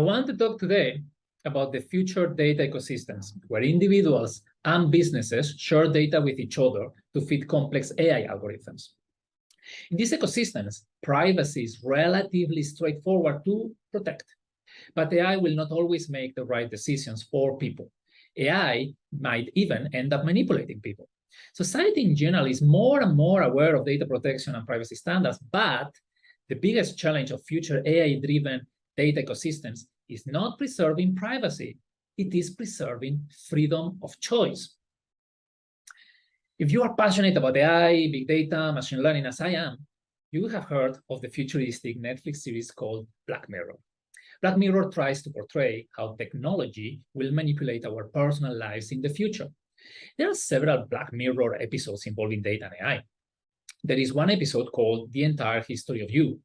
want to talk today about the future data ecosystems, where individuals and businesses share data with each other to feed complex AI algorithms. In these ecosystems, privacy is relatively straightforward to protect, but AI will not always make the right decisions for people. AI might even end up manipulating people. Society in general is more and more aware of data protection and privacy standards, but the biggest challenge of future AI-driven data ecosystems is not preserving privacy, it is preserving freedom of choice. If you are passionate about AI, big data, machine learning, as I am, you have heard of the futuristic Netflix series called Black Mirror. Black Mirror tries to portray how technology will manipulate our personal lives in the future. There are several Black Mirror episodes involving data and AI. There is one episode called The Entire History of You.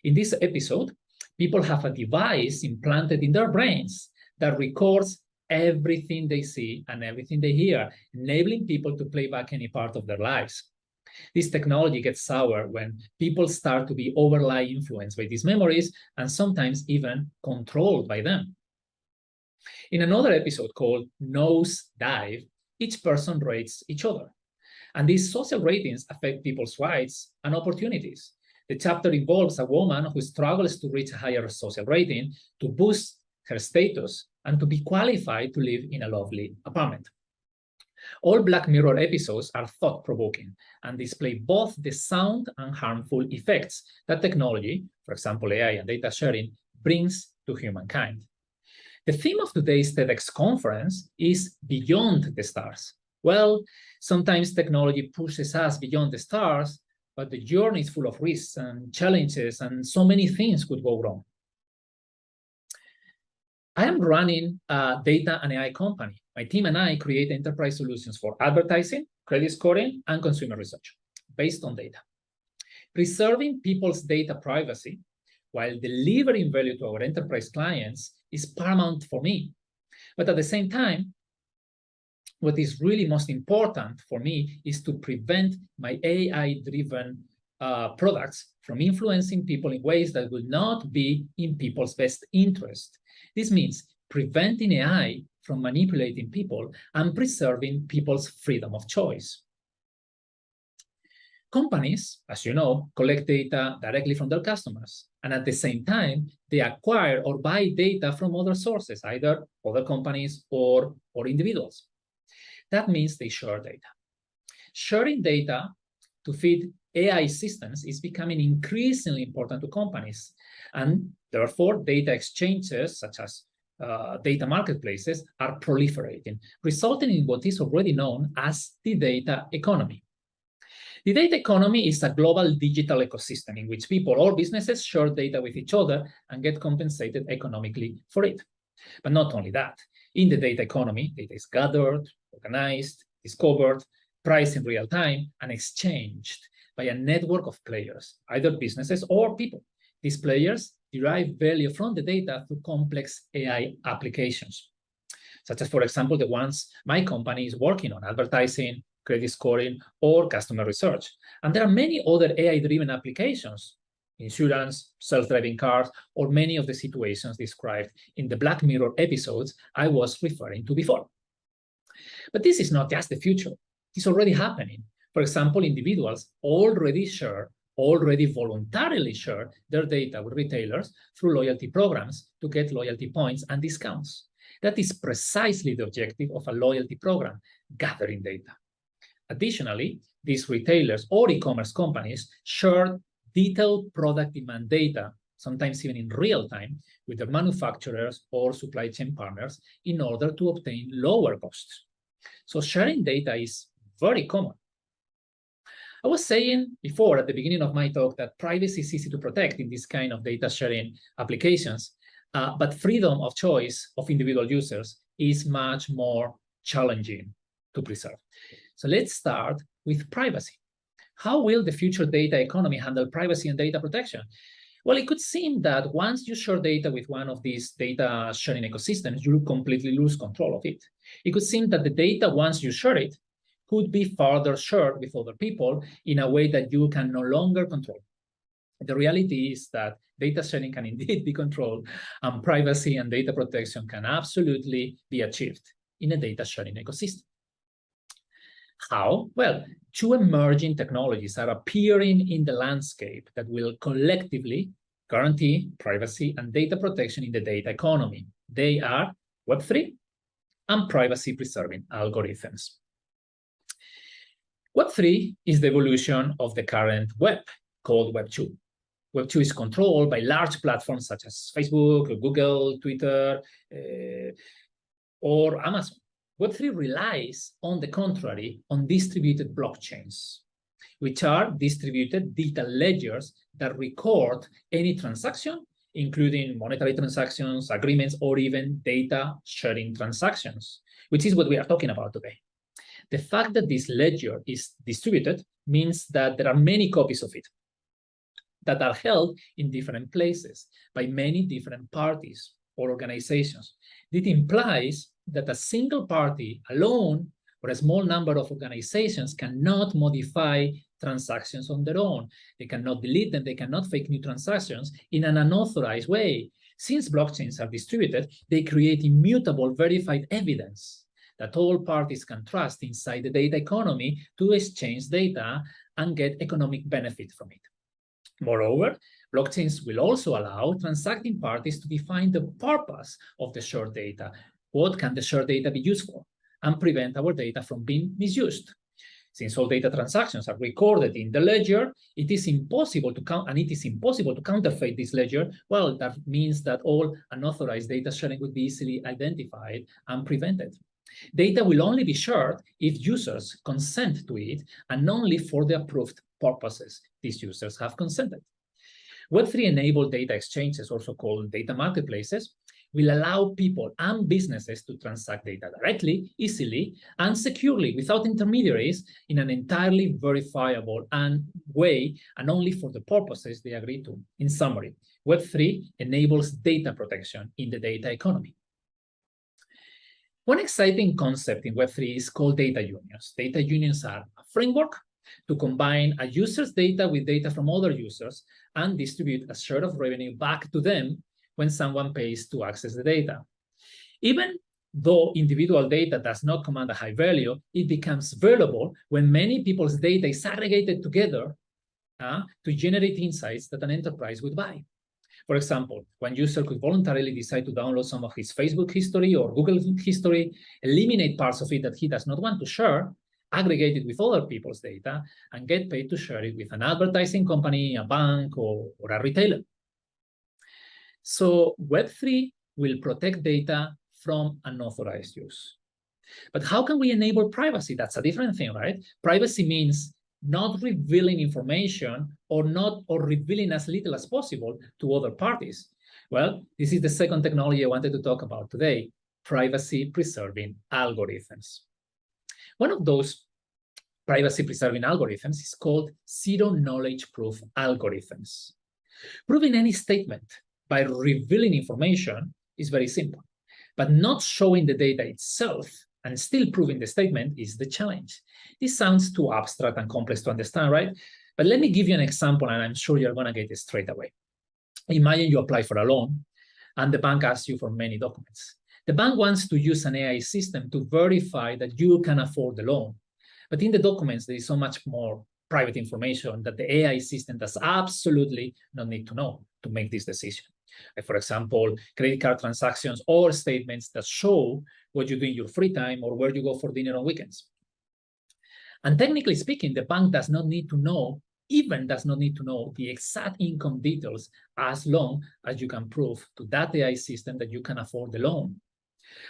In this episode, people have a device implanted in their brains that records everything they see and everything they hear, enabling people to play back any part of their lives. This technology gets sour when people start to be overly influenced by these memories and sometimes even controlled by them. In another episode called Nose Dive, each person rates each other. And these social ratings affect people's rights and opportunities. The chapter involves a woman who struggles to reach a higher social rating to boost her status and to be qualified to live in a lovely apartment. All Black Mirror episodes are thought-provoking and display both the sound and harmful effects that technology, for example, AI and data sharing, brings to humankind. The theme of today's TEDx conference is Beyond the Stars. Well, sometimes technology pushes us beyond the stars, but the journey is full of risks and challenges, and so many things could go wrong. I am running a data and AI company. My team and I create enterprise solutions for advertising, credit scoring, and consumer research based on data. Preserving people's data privacy while delivering value to our enterprise clients is paramount for me. But at the same time, what is really most important for me is to prevent my AI-driven products from influencing people in ways that will not be in people's best interest. This means preventing AI from manipulating people and preserving people's freedom of choice. Companies, as you know, collect data directly from their customers, and at the same time, they acquire or buy data from other sources, either other companies or individuals. That means they share data. Sharing data to feed AI systems is becoming increasingly important to companies, and therefore data exchanges such as data marketplaces are proliferating, resulting in what is already known as the data economy. The data economy is a global digital ecosystem in which people or businesses share data with each other and get compensated economically for it. But not only that, in the data economy, data is gathered, organized, discovered, priced in real time, and exchanged by a network of players, either businesses or people. These players derive value from the data through complex AI applications, such as, for example, the ones my company is working on: advertising, credit scoring, or customer research. And there are many other AI-driven applications: insurance, self-driving cars, or many of the situations described in the Black Mirror episodes I was referring to before. But this is not just the future. It's already happening. For example, individuals already voluntarily share their data with retailers through loyalty programs to get loyalty points and discounts. That is precisely the objective of a loyalty program: gathering data. Additionally, these retailers or e-commerce companies share detailed product demand data, sometimes even in real time, with their manufacturers or supply chain partners in order to obtain lower costs. So sharing data is very common. I was saying before at the beginning of my talk that privacy is easy to protect in this kind of data sharing applications, but freedom of choice of individual users is much more challenging to preserve. So let's start with privacy. How will the future data economy handle privacy and data protection? Well, it could seem that once you share data with one of these data sharing ecosystems, you completely lose control of it. It could seem that the data, once you share it, could be further shared with other people in a way that you can no longer control. The reality is that data sharing can indeed be controlled, and privacy and data protection can absolutely be achieved in a data sharing ecosystem. How? Well, two emerging technologies are appearing in the landscape that will collectively guarantee privacy and data protection in the data economy. They are Web3 and privacy-preserving algorithms. Web3 is the evolution of the current web, called Web2. Web2 is controlled by large platforms such as Facebook, Google, Twitter, or Amazon. Web3 relies, on the contrary, on distributed blockchains, which are distributed data ledgers that record any transaction, including monetary transactions, agreements, or even data sharing transactions, which is what we are talking about today. The fact that this ledger is distributed means that there are many copies of it that are held in different places by many different parties or organizations. This implies that a single party alone or a small number of organizations cannot modify transactions on their own. They cannot delete them, they cannot fake new transactions in an unauthorized way. Since blockchains are distributed, they create immutable verified evidence that all parties can trust inside the data economy to exchange data and get economic benefit from it. Moreover, blockchains will also allow transacting parties to define the purpose of the shared data. What can the shared data be used for? And prevent our data from being misused. Since all data transactions are recorded in the ledger, it is impossible to counterfeit this ledger. Well, that means that all unauthorized data sharing would be easily identified and prevented. Data will only be shared if users consent to it, and only for the approved purposes these users have consented. Web3-enabled data exchanges, also called data marketplaces, will allow people and businesses to transact data directly, easily, and securely without intermediaries in an entirely verifiable way, and only for the purposes they agree to. In summary, Web3 enables data protection in the data economy. One exciting concept in Web3 is called data unions. Data unions are a framework to combine a user's data with data from other users and distribute a share of revenue back to them when someone pays to access the data. Even though individual data does not command a high value, it becomes valuable when many people's data is aggregated together to generate insights that an enterprise would buy. For example, one user could voluntarily decide to download some of his Facebook history or Google history, eliminate parts of it that he does not want to share, aggregate it with other people's data, and get paid to share it with an advertising company, a bank, or a retailer. So Web3 will protect data from unauthorized use. But how can we enable privacy? That's a different thing, right? Privacy means not revealing information or revealing as little as possible to other parties. Well, this is the second technology I wanted to talk about today, privacy-preserving algorithms. One of those privacy-preserving algorithms is called zero-knowledge proof algorithms. Proving any statement by revealing information is very simple, but not showing the data itself and still proving the statement is the challenge. This sounds too abstract and complex to understand, right? But let me give you an example, and I'm sure you're going to get it straight away. Imagine you apply for a loan, and the bank asks you for many documents. The bank wants to use an AI system to verify that you can afford the loan. But in the documents, there is so much more private information that the AI system does absolutely not need to know to make this decision. Like, for example, credit card transactions or statements that show what you do in your free time or where you go for dinner on weekends. And technically speaking, the bank does not need to know the exact income details as long as you can prove to that AI system that you can afford the loan.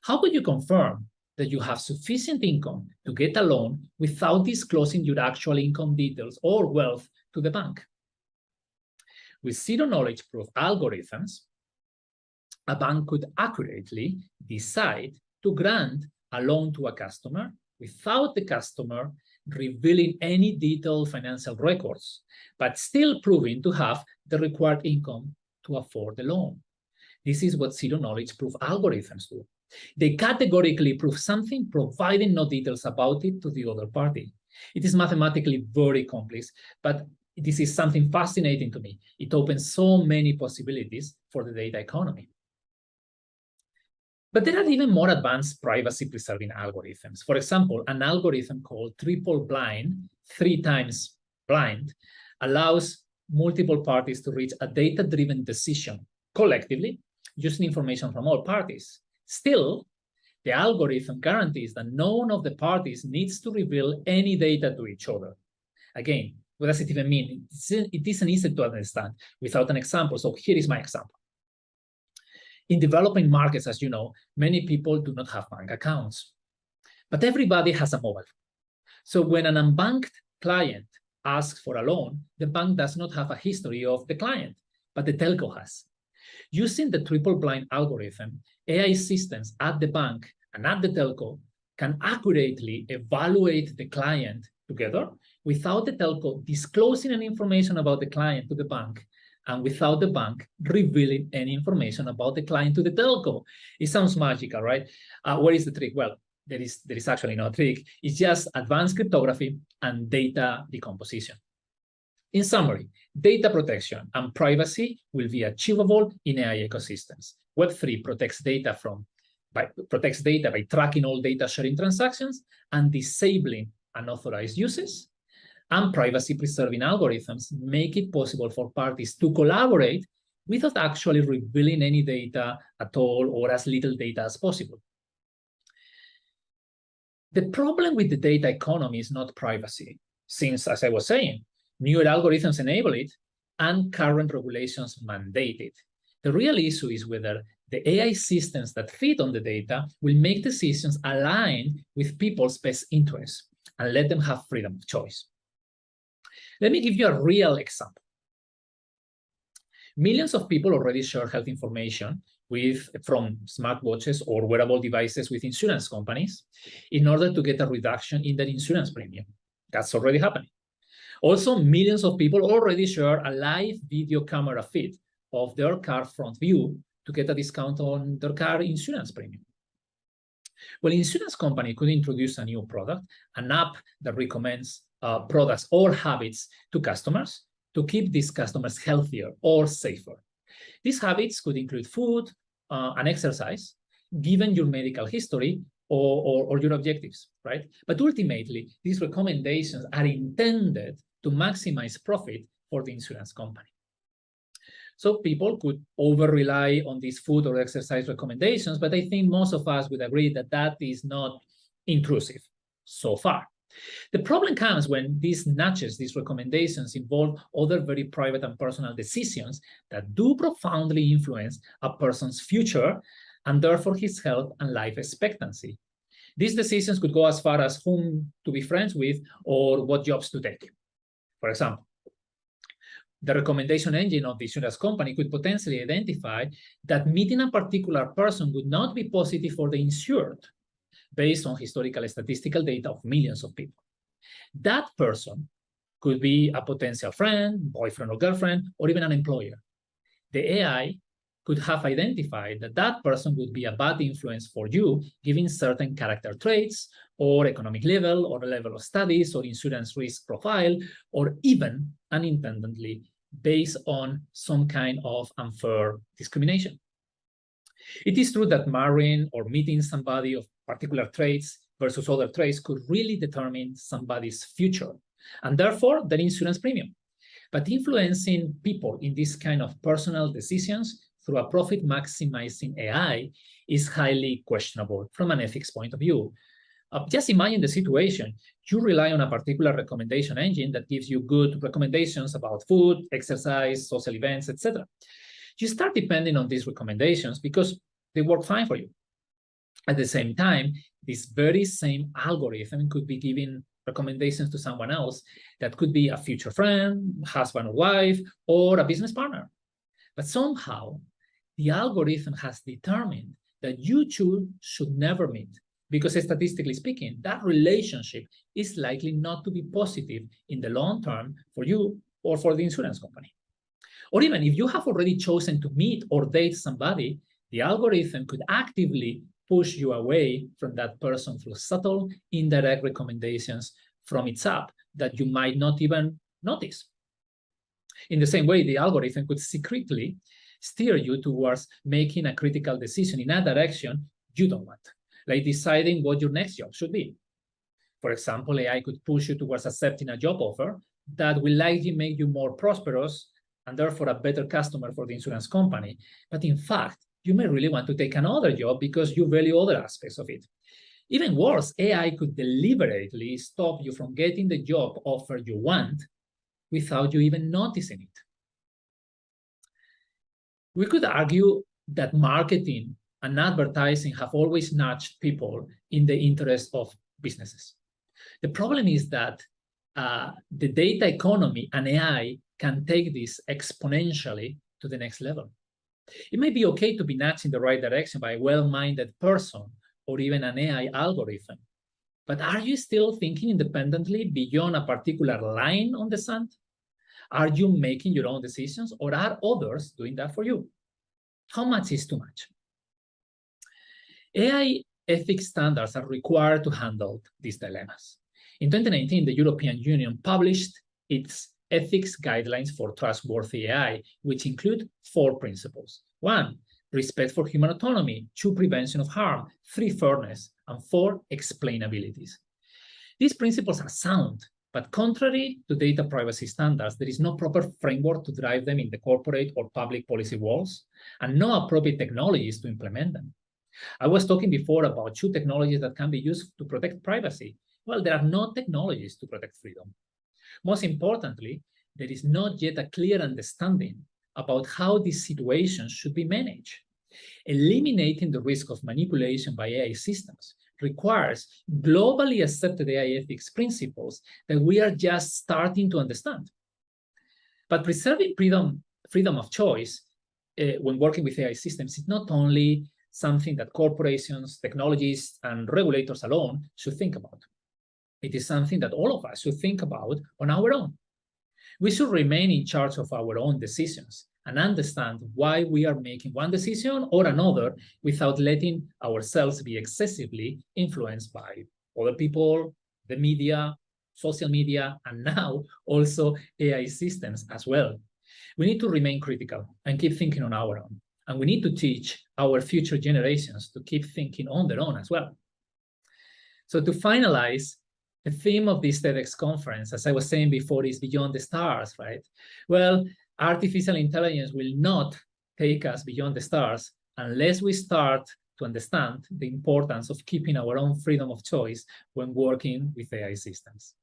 How could you confirm that you have sufficient income to get a loan without disclosing your actual income details or wealth to the bank? With zero-knowledge proof algorithms, a bank could accurately decide to grant a loan to a customer without the customer revealing any detailed financial records, but still proving to have the required income to afford the loan. This is what zero-knowledge proof algorithms do. They categorically prove something, providing no details about it to the other party. It is mathematically very complex, but This is something fascinating to me. It opens so many possibilities for the data economy. But there are even more advanced privacy-preserving algorithms. For example, an algorithm called triple blind, 3 times blind, allows multiple parties to reach a data-driven decision collectively using information from all parties. Still, the algorithm guarantees that none of the parties needs to reveal any data to each other. Again, what does it even mean? It isn't easy to understand without an example. So here is my example. In developing markets, as you know, many people do not have bank accounts, but everybody has a mobile. So when an unbanked client asks for a loan, the bank does not have a history of the client, but the telco has. Using the triple blind algorithm, AI systems at the bank and at the telco can accurately evaluate the client together without the telco disclosing any information about the client to the bank and without the bank revealing any information about the client to the telco. It sounds magical, right? What is the trick? Well, there is actually no trick. It's just advanced cryptography and data decomposition. In summary, data protection and privacy will be achievable in AI ecosystems. Web3 protects data by tracking all data sharing transactions and disabling unauthorized uses. And privacy-preserving algorithms make it possible for parties to collaborate without actually revealing any data at all or as little data as possible. The problem with the data economy is not privacy, since, as I was saying, newer algorithms enable it and current regulations mandate it. The real issue is whether the AI systems that feed on the data will make decisions aligned with people's best interests and let them have freedom of choice. Let me give you a real example. Millions of people already share health information from smartwatches or wearable devices with insurance companies in order to get a reduction in their insurance premium. That's already happening. Also, millions of people already share a live video camera feed of their car front view to get a discount on their car insurance premium. Well, insurance company could introduce a new product, an app that recommends products or habits to customers to keep these customers healthier or safer. These habits could include food and exercise, given your medical history or your objectives, right? But ultimately, these recommendations are intended to maximize profit for the insurance company. So people could over-rely on these food or exercise recommendations, but I think most of us would agree that that is not intrusive so far. The problem comes when these nudges, these recommendations, involve other very private and personal decisions that do profoundly influence a person's future and therefore his health and life expectancy. These decisions could go as far as whom to be friends with or what jobs to take. For example, the recommendation engine of the insurance company could potentially identify that meeting a particular person would not be positive for the insured, based on historical statistical data of millions of people. That person could be a potential friend, boyfriend or girlfriend, or even an employer. The AI could have identified that that person would be a bad influence for you, given certain character traits, or economic level, or level of studies, or insurance risk profile, or even unintendedly based on some kind of unfair discrimination. It is true that marrying or meeting somebody of particular traits versus other traits could really determine somebody's future, and therefore their insurance premium. But influencing people in this kind of personal decisions through a profit-maximizing AI is highly questionable from an ethics point of view. Just imagine the situation. You rely on a particular recommendation engine that gives you good recommendations about food, exercise, social events, etc. You start depending on these recommendations because they work fine for you. At the same time, this very same algorithm could be giving recommendations to someone else that could be a future friend, husband or wife, or a business partner. But somehow, the algorithm has determined that you two should never meet because statistically speaking, that relationship is likely not to be positive in the long term for you or for the insurance company. Or even if you have already chosen to meet or date somebody, the algorithm could actively push you away from that person through subtle, indirect recommendations from its app that you might not even notice. In the same way, the algorithm could secretly steer you towards making a critical decision in a direction you don't want, like deciding what your next job should be. For example, AI could push you towards accepting a job offer that will likely make you more prosperous and therefore a better customer for the insurance company. But in fact, you may really want to take another job because you value other aspects of it. Even worse, AI could deliberately stop you from getting the job offer you want without you even noticing it. We could argue that marketing and advertising have always nudged people in the interest of businesses. The problem is that the data economy and AI can take this exponentially to the next level. It may be okay to be nudged in the right direction by a well-minded person or even an AI algorithm, but are you still thinking independently beyond a particular line on the sand? Are you making your own decisions, or are others doing that for you? How much is too much? AI ethics standards are required to handle these dilemmas. In 2019, the European Union published its ethics guidelines for trustworthy AI, which include 4 principles. 1, respect for human autonomy. 2, prevention of harm. 3, fairness. And 4, explainabilities. These principles are sound, but contrary to data privacy standards, there is no proper framework to drive them in the corporate or public policy walls, and no appropriate technologies to implement them. I was talking before about 2 technologies that can be used to protect privacy. Well, there are no technologies to protect freedom. Most importantly, there is not yet a clear understanding about how these situations should be managed. Eliminating the risk of manipulation by AI systems requires globally accepted AI ethics principles that we are just starting to understand. But preserving freedom of choice when working with AI systems is not only something that corporations, technologists, and regulators alone should think about. It is something that all of us should think about on our own. We should remain in charge of our own decisions and understand why we are making one decision or another without letting ourselves be excessively influenced by other people, the media, social media, and now also AI systems as well. We need to remain critical and keep thinking on our own. And we need to teach our future generations to keep thinking on their own as well. So to finalize, the theme of this TEDx conference, as I was saying before, is beyond the stars, right? Well, artificial intelligence will not take us beyond the stars unless we start to understand the importance of keeping our own freedom of choice when working with AI systems.